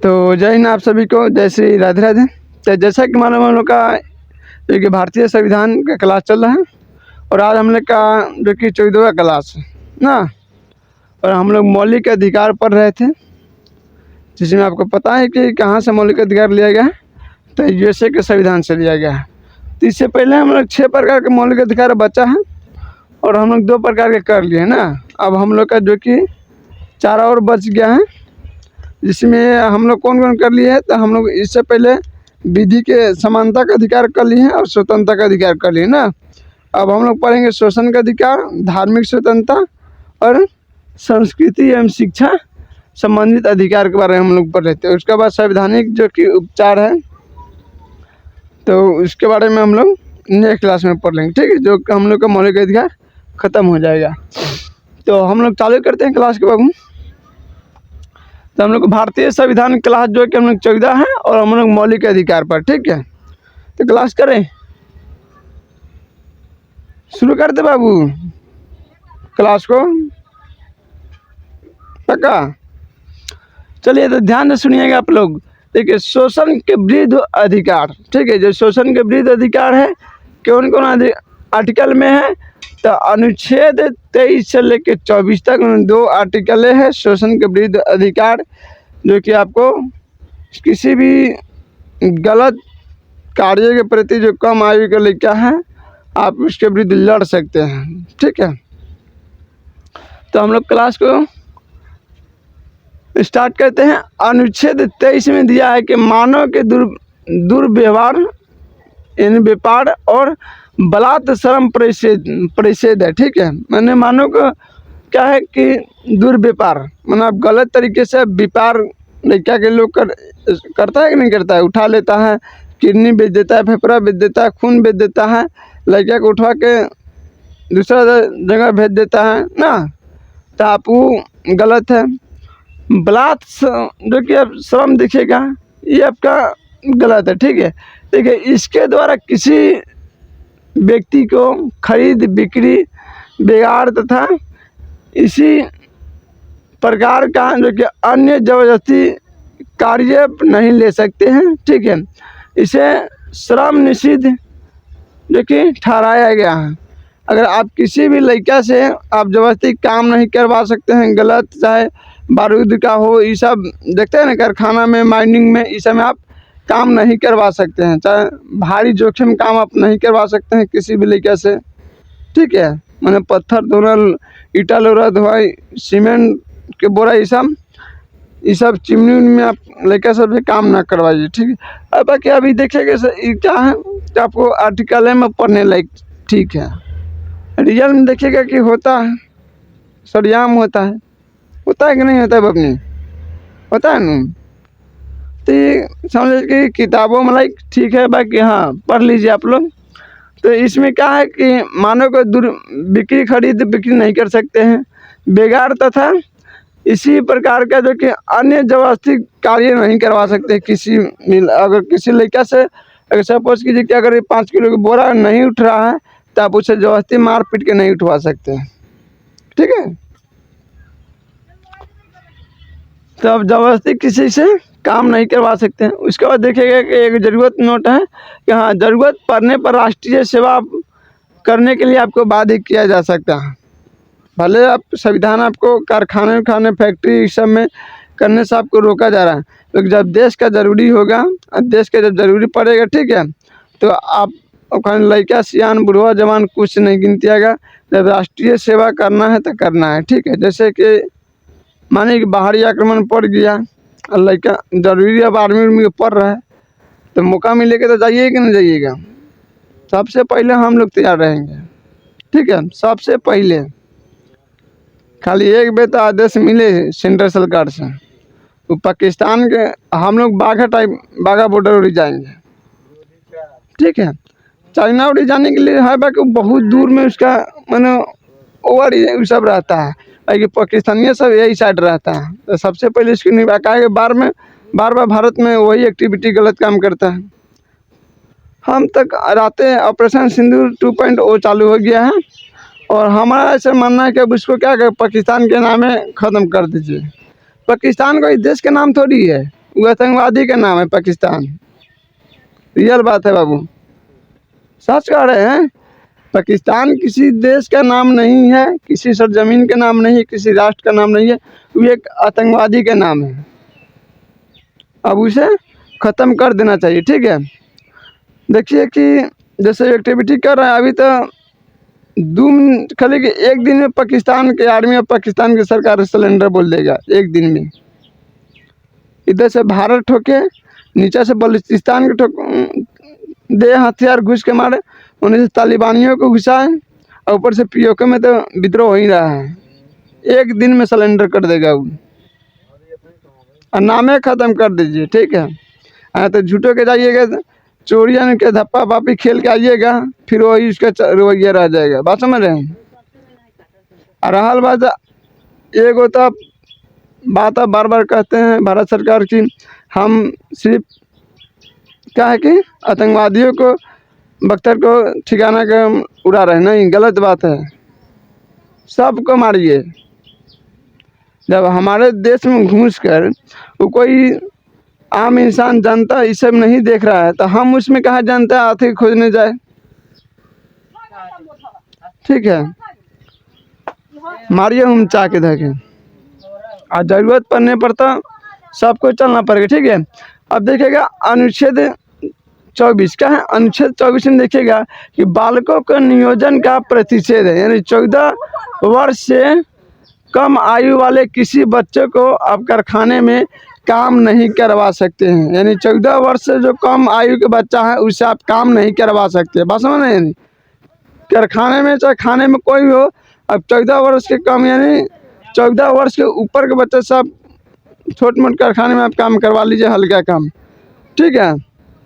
तो जय हिंद आप सभी को, जय श्री राधे राधे। तो जैसा कि मालूम हम लोग का जो कि भारतीय संविधान का क्लास चल रहा है और आज हम लोग का जो कि 14वां क्लास है ना। और हम लोग मौलिक अधिकार पढ़ रहे थे, जिसमें आपको पता है कि कहाँ से मौलिक अधिकार लिया गया है, तो यूएसए के संविधान से लिया गया है। तो इससे पहले हम लोग 6 प्रकार के मौलिक अधिकार बचा है और हम लोग 2 प्रकार के कर लिए ना। अब हम लोग का जो कि 4 और बच गया है, जिसमें हम लोग कौन कौन कर लिए हैं। तो हम लोग इससे पहले विधि के समानता का अधिकार कर लिए हैं और स्वतंत्रता का अधिकार कर लिए ना। अब हम लोग पढ़ेंगे शोषण का अधिकार, धार्मिक स्वतंत्रता और संस्कृति एवं शिक्षा संबंधित अधिकार के बारे में हम लोग पढ़ लेते हैं। उसके बाद संवैधानिक जो कि उपचार है, तो उसके बारे में हम लोग नेक्स्ट क्लास में पढ़ लेंगे, ठीक है। जो हम लोग का मौलिक अधिकार ख़त्म हो जाएगा। तो हम लोग चालू करते हैं क्लास के बाबू। तो हम लोग भारतीय संविधान क्लास जो कि हम लोग 14 है और हम लोग मौलिक अधिकार पर, ठीक है। तो क्लास करें, शुरू कर दे बाबू क्लास को, पक्का। चलिए तो ध्यान से सुनिएगा आप लोग। देखिए, शोषण के विरुद्ध अधिकार, ठीक है। जो शोषण के विरुद्ध अधिकार है, कौन कौन आर्टिकल में है, तो अनुच्छेद 23 से लेकर 24 तक 2 आर्टिकल है शोषण के विरुद्ध अधिकार, जो कि आपको किसी भी गलत कार्य के प्रति जो कम आयु का लड़का है, आप उसके विरुद्ध लड़ सकते हैं, ठीक है। तो हम लोग क्लास को स्टार्ट करते हैं। अनुच्छेद 23 में दिया है कि मानव के दुर्व्यवहार यानी व्यापार और बलात्श्रम परिच्छेद है, ठीक है। मैंने मानव को क्या है कि दुर्व्यापार मतलब गलत तरीके से व्यापार लड़का के लोग करता है कि नहीं करता है। उठा लेता है, किडनी बेच देता है, फेफड़ा बेच देता है, खून बेच देता है, लड़का को उठवा के दूसरा जगह भेज देता है ना। तो आप वो गलत है। जो कि आप श्रम दिखेगा, ये आपका गलत है, ठीक है। देखिए, इसके द्वारा किसी व्यक्ति को खरीद बिक्री बेगार तथा इसी प्रकार का जो कि अन्य जबरदस्ती कार्य नहीं ले सकते हैं, ठीक है। इसे श्रम निषिद्ध जो कि ठहराया गया है। अगर आप किसी भी लड़का से आप जबरदस्ती काम नहीं करवा सकते हैं, गलत चाहे बारूद का हो, ये सब देखते हैं ना कारखाना में, माइनिंग में, इस सब में आप काम नहीं करवा सकते हैं। चाहे भारी जोखिम काम आप नहीं करवा सकते हैं किसी भी लड़का से, ठीक है। मैंने पत्थर धोना, ईटा लोरा धोवाई, सीमेंट के बोरा, ये सब चिमनी में आप लड़का सब से काम ना करवाइए, ठीक है। अब बाकी अभी देखिएगा क्या है तो आपको आर्टिकल में पढ़ने लायक, ठीक है। रियल में देखिएगा कि होता है, सरेआम होता है कि नहीं होता है बबनी, होता है ना। तो ये समझ कि किताबों में लाइक ठीक है, बाकी हाँ पढ़ लीजिए आप लोग। तो इसमें क्या है कि मानव को बिक्री खरीद बिक्री नहीं कर सकते हैं, बेगार तथा इसी प्रकार का जो कि अन्य जबरदस्ती कार्य नहीं करवा सकते किसी। अगर किसी लड़का से अगर सपोज कीजिए कि अगर 5 किलो का बोरा नहीं उठ रहा है, तो आप उसे जबरदस्ती मार पीट के नहीं उठवा सकते, ठीक है। तो आप जबरदस्ती किसी से काम नहीं करवा सकते हैं। उसके बाद देखिएगा कि एक ज़रूरत नोट है कि हाँ, ज़रूरत पड़ने पर राष्ट्रीय सेवा करने के लिए आपको बाध्य किया जा सकता है। भले आप संविधान आपको कारखाने फैक्ट्री सब में करने से आपको रोका जा रहा है, लेकिन जब देश का ज़रूरी होगा, देश का जब ज़रूरी पड़ेगा, ठीक है, तो आप लड़का सियान बुढ़वा जवान कुछ नहीं गिनती आएगा। जब राष्ट्रीय सेवा करना है तो करना है, ठीक है। जैसे कि मानिए कि बाहरी आक्रमण पड़ गया और लड़का जरूरी अब आर्मी में पढ़ रहा है, तो मौका मिलेगा तो जाइए कि नहीं जाइएगा। सबसे पहले हम लोग तैयार रहेंगे, ठीक है। सबसे पहले खाली एक बेटा आदेश मिले सेंट्रल सरकार से, तो पाकिस्तान के हम लोग बाघा बॉर्डर उड़ जाएंगे, ठीक है। चाइना उड़ी जाने के लिए है बाकी बहुत दूर में उसका मैंने ओवर सब रहता है, कि पाकिस्तानिया सब यही साइड रहता है। तो सबसे पहले इसकी निवाका है बार बार भारत में वही एक्टिविटी गलत काम करता है। हम तक रातें ऑपरेशन सिंदूर 2.0 चालू हो गया है और हमारा ऐसा मानना है कि अब उसको क्या कर पाकिस्तान के नाम ख़त्म कर दीजिए। पाकिस्तान कोई देश के नाम थोड़ी है, वो आतंकवादी का नाम है पाकिस्तान। रियल बात है बाबू, सच कह रहे हैं। पाकिस्तान किसी देश का नाम नहीं है, किसी सरजमीन का नाम नहीं है, किसी राष्ट्र का नाम नहीं है, वो एक आतंकवादी का नाम है। अब उसे ख़त्म कर देना चाहिए, ठीक है। देखिए कि जैसे एक्टिविटी कर रहा है अभी, तो खाली कि एक दिन में पाकिस्तान के आर्मी और पाकिस्तान की सरकार सिलेंडर बोल देगा एक दिन में। इधर से भारत ठोके, नीचे से बलूचिस्तान के ठोक दे हथियार घुस के मारे, उन्हें से तालिबानियों को घुसाए, और ऊपर से पीओके में तो विद्रोह हो ही रहा है। एक दिन में सिलेंडर कर देगा वो, और नामे ख़त्म कर दीजिए, ठीक है। तो झूठों के जाइएगा, चोरियन के धप्पा पापी खेल के आइएगा, फिर वही उसका रवैया रह जाएगा। बात समझ रहे हैं। और रहल बात एगो तो बात अब बार बार कहते हैं भारत सरकार की, हम सिर्फ क्या है कि आतंकवादियों को, बख्तर को ठिकाना के उड़ा रहे। नहीं, गलत बात है। सबको मारिए। जब हमारे देश में घुस कर वो कोई आम इंसान जनता ये सब नहीं देख रहा है, तो हम उसमें कहाँ जनता आर्थिक खोजने जाए, ठीक है। मारिए हम चाह के देखें, और ज़रूरत पड़ने पर तो सबको चलना पड़ेगा, ठीक है। अब देखिएगा अनुच्छेद 24 का है। अनुच्छेद 24 में देखिएगा कि बालकों के नियोजन का प्रतिषेध है, यानी 14 वर्ष से कम आयु वाले किसी बच्चे को आप कारखाने में काम नहीं करवा सकते हैं। यानी 14 वर्ष से जो कम आयु के बच्चा है उससे आप काम नहीं करवा सकते। बस समझ रहे हैं। कारखाने में चाहे खाने में कोई भी हो, अब 14 वर्ष के कम यानी 14 वर्ष के ऊपर के बच्चे से आप छोटे मोटे कारखाने में आप काम करवा लीजिए, हल्का काम, ठीक है।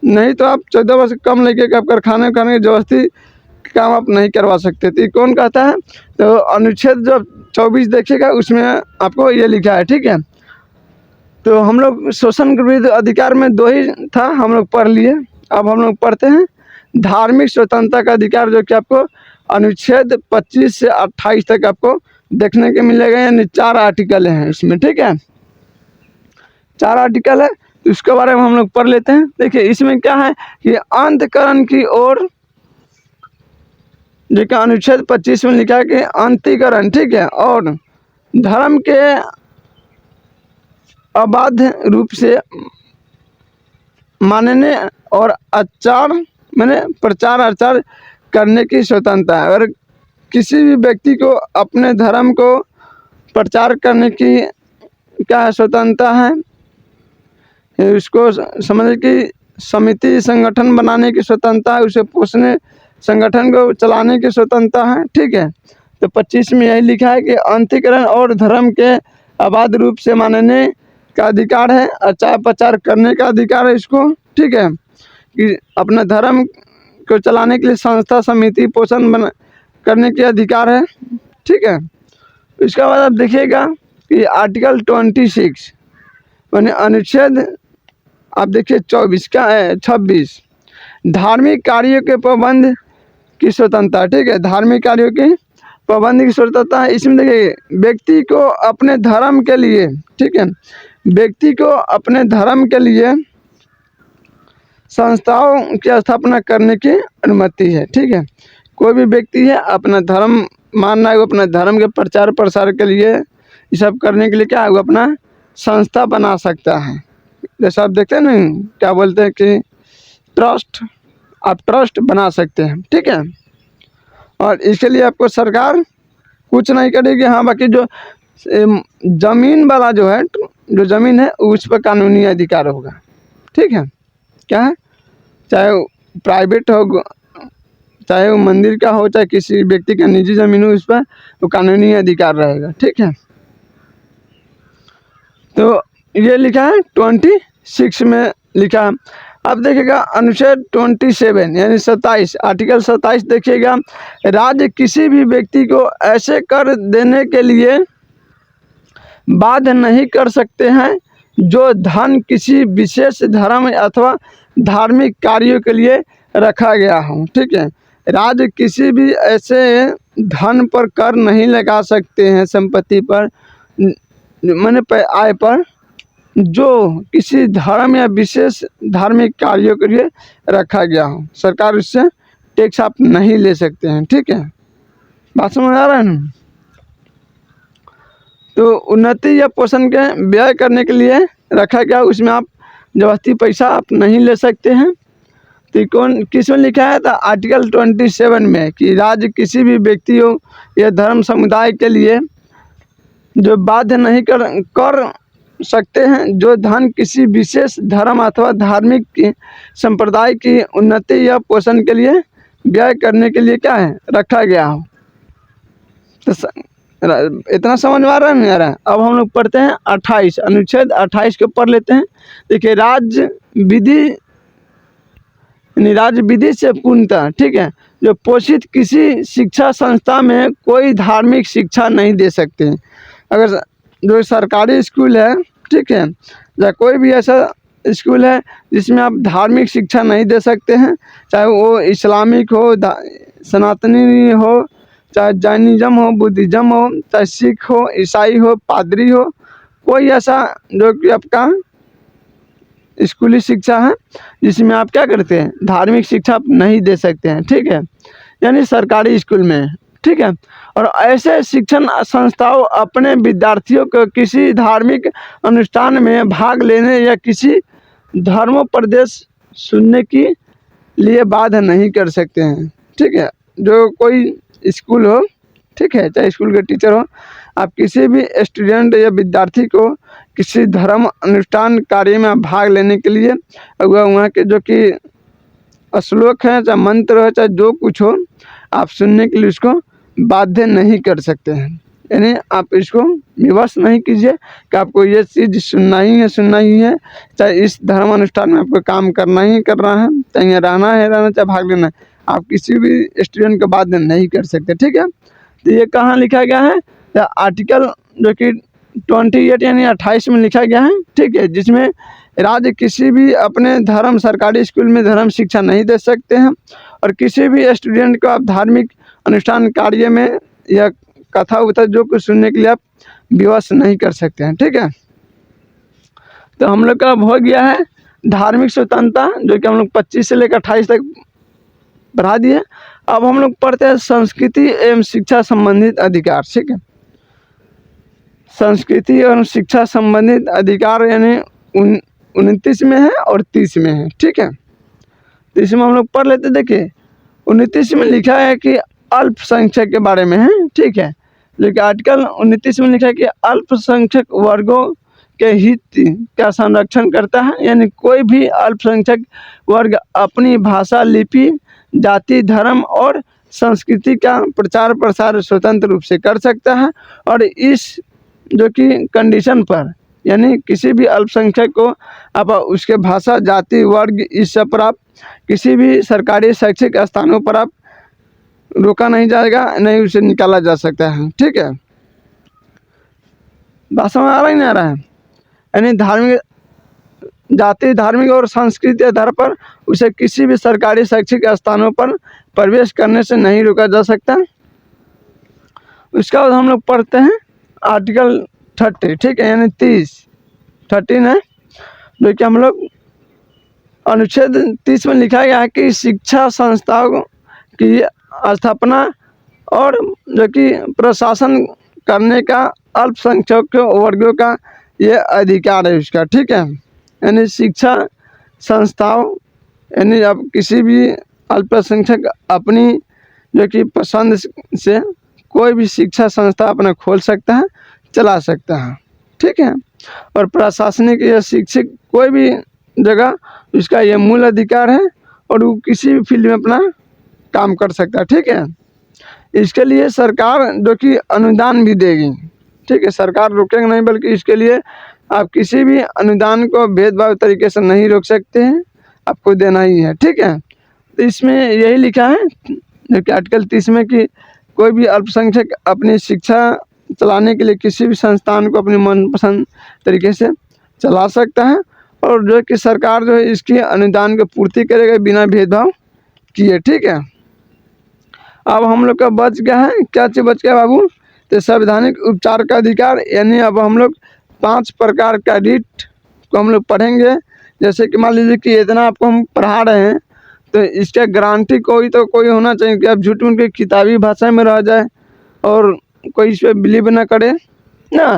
नहीं तो आप 14 वर्ष कम लेके आप कारखाने की जबरदस्ती काम आप नहीं करवा सकते। तो कौन कहता है? तो अनुच्छेद जो 24 देखिएगा उसमें आपको ये लिखा है, ठीक है। तो हम लोग शोषण के विरुद्ध अधिकार में 2 ही था, हम लोग पढ़ लिए। अब हम लोग पढ़ते हैं धार्मिक स्वतंत्रता का अधिकार, जो कि आपको अनुच्छेद 25 से 28 तक आपको देखने के मिलेगा। यानी 4 आर्टिकल हैं इसमें, ठीक है। 4 आर्टिकल है, तो इसके बारे में हम लोग पढ़ लेते हैं। देखिए इसमें क्या है कि अंतकरण की ओर, जो कि अनुच्छेद 25 में लिखा है कि अंतिकरण, ठीक है, और धर्म के अबाध रूप से मानने और आचार मैंने प्रचार आचार करने की स्वतंत्रता है। और किसी भी व्यक्ति को अपने धर्म को प्रचार करने की क्या स्वतंत्रता है, उसको समझ कि समिति संगठन बनाने की स्वतंत्रता है, उसे पोषने संगठन को चलाने की स्वतंत्रता है, ठीक है। तो 25 में यही लिखा है कि अंतकरण और धर्म के अबाध रूप से मानने का अधिकार है, आचार प्रचार करने का अधिकार है इसको, ठीक है। कि अपने धर्म को चलाने के लिए संस्था समिति पोषण बना करने के अधिकार है, ठीक है। इसके बाद आप देखिएगा कि आर्टिकल 26 मैंने अनुच्छेद आप देखिए 24 का 26 धार्मिक कार्यों के पाबंद की स्वतंत्रता, ठीक है। धार्मिक कार्यों की पाबंदी की स्वतंत्रता है। इसमें देखिए व्यक्ति को अपने धर्म के लिए, ठीक है, व्यक्ति को अपने धर्म के लिए संस्थाओं की स्थापना करने की अनुमति है, ठीक है। कोई भी व्यक्ति है अपना धर्म मानना है, वो अपने धर्म के प्रचार प्रसार के लिए ये सब करने के लिए क्या है, वो अपना संस्था बना सकता है। जैसे आप देखते हैं ना, क्या बोलते हैं कि ट्रस्ट, आप ट्रस्ट बना सकते हैं, ठीक है। और इसके लिए आपको सरकार कुछ नहीं करेगी। हाँ, बाकी जो ज़मीन वाला जो है, जो ज़मीन है उस पर कानूनी अधिकार होगा, ठीक है। क्या है, चाहे वो प्राइवेट हो, चाहे वो मंदिर का हो, चाहे किसी व्यक्ति का निजी ज़मीन हो, उस पर वो कानूनी अधिकार रहेगा, ठीक है। तो ये लिखा है 26 में लिखा है। अब देखिएगा अनुच्छेद 27 यानी 27 आर्टिकल 27 देखिएगा, राज्य किसी भी व्यक्ति को ऐसे कर देने के लिए बाध्य नहीं कर सकते हैं जो धन किसी विशेष धर्म अथवा धार्मिक कार्यों के लिए रखा गया हो, ठीक है। राज्य किसी भी ऐसे धन पर कर नहीं लगा सकते हैं, संपत्ति पर, मैंने आय पर, जो किसी धर्म या विशेष धार्मिक कार्यों के लिए रखा गया हो। सरकार उससे टैक्स आप नहीं ले सकते हैं, ठीक है, बात समझ आ रहा है ना। तो उन्नति या पोषण के व्यय करने के लिए रखा गया, उसमें आप जबरदस्ती पैसा आप नहीं ले सकते हैं। तो कौन किस में लिखा है था आर्टिकल 27 में कि राज्य किसी भी व्यक्तियों या धर्म समुदाय के लिए जो बाध्य नहीं कर सकते हैं, जो धन किसी विशेष धर्म अथवा धार्मिक की संप्रदाय की उन्नति या पोषण के लिए व्यय करने के लिए क्या है रखा गया हो। तो इतना समझ में आ रहा है नहीं आ रहा है। अब हम लोग पढ़ते हैं 28 अनुच्छेद 28 के ऊपर लेते हैं। देखिए राज्य विधि से पूर्णतः, ठीक है, जो पोषित किसी शिक्षा संस्था में कोई धार्मिक शिक्षा नहीं दे सकते। अगर जो सरकारी स्कूल है, ठीक है, या कोई भी ऐसा स्कूल है जिसमें आप धार्मिक शिक्षा नहीं दे सकते हैं, चाहे वो इस्लामिक हो, सनातनी हो, चाहे जैनिज़्म हो, बुद्धिज़्म हो, चाहे सिख हो, ईसाई हो, पादरी हो, कोई ऐसा जो कि आपका स्कूली शिक्षा है जिसमें आप क्या करते हैं धार्मिक शिक्षा आप नहीं दे सकते हैं, ठीक है, यानी सरकारी स्कूल में, ठीक है। और ऐसे शिक्षण संस्थाओं अपने विद्यार्थियों को किसी धार्मिक अनुष्ठान में भाग लेने या किसी धर्मोपदेश सुनने के लिए बाध्य नहीं कर सकते हैं, ठीक है। जो कोई स्कूल हो, ठीक है, चाहे स्कूल के टीचर हो, आप किसी भी स्टूडेंट या विद्यार्थी को किसी धर्म अनुष्ठान कार्य में भाग लेने के लिए वहाँ के जो कि श्लोक हैं, चाहे मंत्र हो, चाहे जो कुछ हो, आप सुनने के लिए उसको बाध्य नहीं कर सकते हैं। यानी आप इसको विवश नहीं कीजिए कि आपको ये चीज़ सुनना ही है, चाहे इस धर्म अनुष्ठान में आपको काम करना ही करना है, चाहे यहाँ रहना चाहे भाग लेना है, आप किसी भी स्टूडेंट को बाध्य नहीं कर सकते, ठीक है। तो ये कहाँ लिखा गया है, आर्टिकल जो कि 28 यानी 28 में लिखा गया है, ठीक है, जिसमें राज्य किसी भी अपने धर्म सरकारी स्कूल में धर्म शिक्षा नहीं दे सकते हैं और किसी भी स्टूडेंट को आप धार्मिक अनुष्ठान कार्य में या कथा उथा जो कुछ सुनने के लिए आप विवश नहीं कर सकते हैं, ठीक है। तो हम लोग का हो गया है धार्मिक स्वतंत्रता, जो कि हम लोग 25 से लेकर 28 तक बढ़ा दिए। अब हम लोग पढ़ते हैं संस्कृति एवं शिक्षा संबंधित अधिकार, ठीक है। संस्कृति एवं शिक्षा संबंधित अधिकार यानी 29 में है और 30 में है, ठीक है। तो इसमें हम लोग पढ़ लेते। देखिए 29 में लिखा है कि अल्पसंख्यक के बारे में है, ठीक है, लेकिन आर्टिकल 29 में लिखा है कि अल्पसंख्यक वर्गों के हित का संरक्षण करता है, यानी कोई भी अल्पसंख्यक वर्ग अपनी भाषा, लिपि, जाति, धर्म और संस्कृति का प्रचार प्रसार स्वतंत्र रूप से कर सकता है। और इस जो कि कंडीशन पर, यानी किसी भी अल्पसंख्यक को आप उसके भाषा, जाति, वर्ग, इस सब पर आप किसी भी सरकारी शैक्षिक स्थानों पर आप रोका नहीं जाएगा, नहीं उसे निकाला जा सकता है, ठीक है। बात समझ आ रहा ही नहीं आ रहा है। यानी धार्मिक जाति, धार्मिक और सांस्कृतिक आधार पर उसे किसी भी सरकारी शैक्षिक स्थानों पर प्रवेश करने से नहीं रोका जा सकता। उसका बाद हम लोग पढ़ते हैं आर्टिकल 30, ठीक है, यानी 13 है, जो कि हम लोग अनुच्छेद 30 में लिखा गया है कि शिक्षा संस्थाओं की स्थापना और जो कि प्रशासन करने का अल्पसंख्यक वर्गों का ये अधिकार है उसका, ठीक है। यानी शिक्षा संस्थाओं यानी अब किसी भी अल्पसंख्यक अपनी जो कि पसंद से कोई भी शिक्षा संस्था अपना खोल सकता है, चला सकता है, ठीक है। और प्रशासनिक या शिक्षक कोई भी जगह उसका ये मूल अधिकार है और वो किसी भी फील्ड में अपना काम कर सकता है, ठीक है। इसके लिए सरकार जो कि अनुदान भी देगी, ठीक है, सरकार रोकेंगे नहीं, बल्कि इसके लिए आप किसी भी अनुदान को भेदभाव तरीके से नहीं रोक सकते हैं, आपको देना ही है, ठीक है। तो इसमें यही लिखा है जो कि आर्टिकल 30 में कि कोई भी अल्पसंख्यक अपनी शिक्षा चलाने के लिए किसी भी संस्थान को अपनी मनपसंद तरीके से चला सकता है और जो कि सरकार जो है इसकी अनुदान की पूर्ति करेगा बिना भेदभाव किए, ठीक है। अब हम लोग का बच गया है, क्या चीज़ बच गया बाबू, तो संवैधानिक उपचार का अधिकार, यानी अब हम लोग 5 प्रकार का रिट को हम लोग पढ़ेंगे, जैसे कि मान लीजिए कि इतना आपको हम पढ़ा रहे हैं, तो इसका गारंटी कोई तो कोई होना चाहिए कि आप झूठ मूठ के किताबी भाषा में रह जाए और कोई इस पर बिलीव ना करे ना।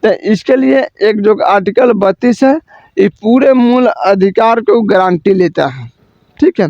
तो इसके लिए एक जो आर्टिकल 32 है, ये पूरे मूल अधिकार को गारंटी लेता है। ठीक है,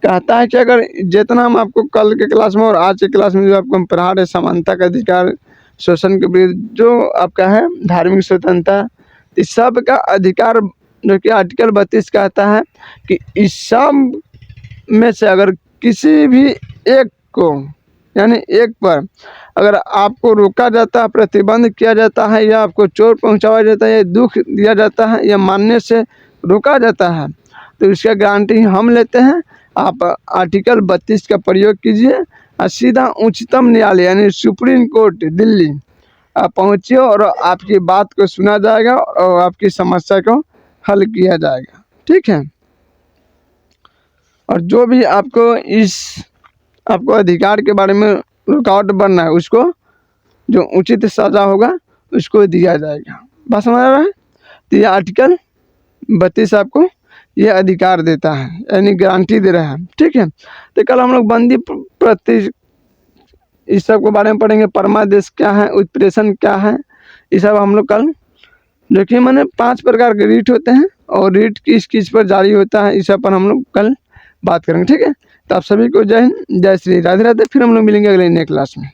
कहता है कि अगर जितना हम आपको कल के क्लास में और आज के क्लास में जो आपको हम पढ़ा रहे, समानता का अधिकार, शोषण के विरुद्ध जो आपका है धार्मिक स्वतंत्रता, इस सब का अधिकार जो कि आर्टिकल 32 कहता है कि इस सब में से अगर किसी भी एक को, यानी एक पर अगर आपको रोका जाता है, प्रतिबंध किया जाता है, या आपको चोट पहुंचाया जाता है, या दुख दिया जाता है, या मानने से रोका जाता है, तो इसका गारंटी हम लेते हैं। आप आर्टिकल 32 का प्रयोग कीजिए और सीधा उच्चतम न्यायालय यानी सुप्रीम कोर्ट दिल्ली आप पहुँचिए और आपकी बात को सुना जाएगा और आपकी समस्या को हल किया जाएगा। ठीक है, और जो भी आपको अधिकार के बारे में रुकावट बनना है, उसको जो उचित सज़ा होगा उसको दिया जाएगा। बस समझ रहा है। तो ये आर्टिकल 32 आपको ये अधिकार देता है, यानी गारंटी दे रहा है। ठीक है, तो कल हम लोग बंदी प्रति इस सब के बारे में पढ़ेंगे। परमादेश क्या है, उत्प्रेषण क्या है, ये सब हम लोग कल देखिए। मैंने 5 प्रकार के रीट होते हैं और रीट किस किस पर जारी होता है, इस सब पर हम लोग कल बात करेंगे। ठीक है, तो आप सभी को जय हिंद, जय श्री राधे राधे। फिर हम लोग मिलेंगे अगले नए क्लास में।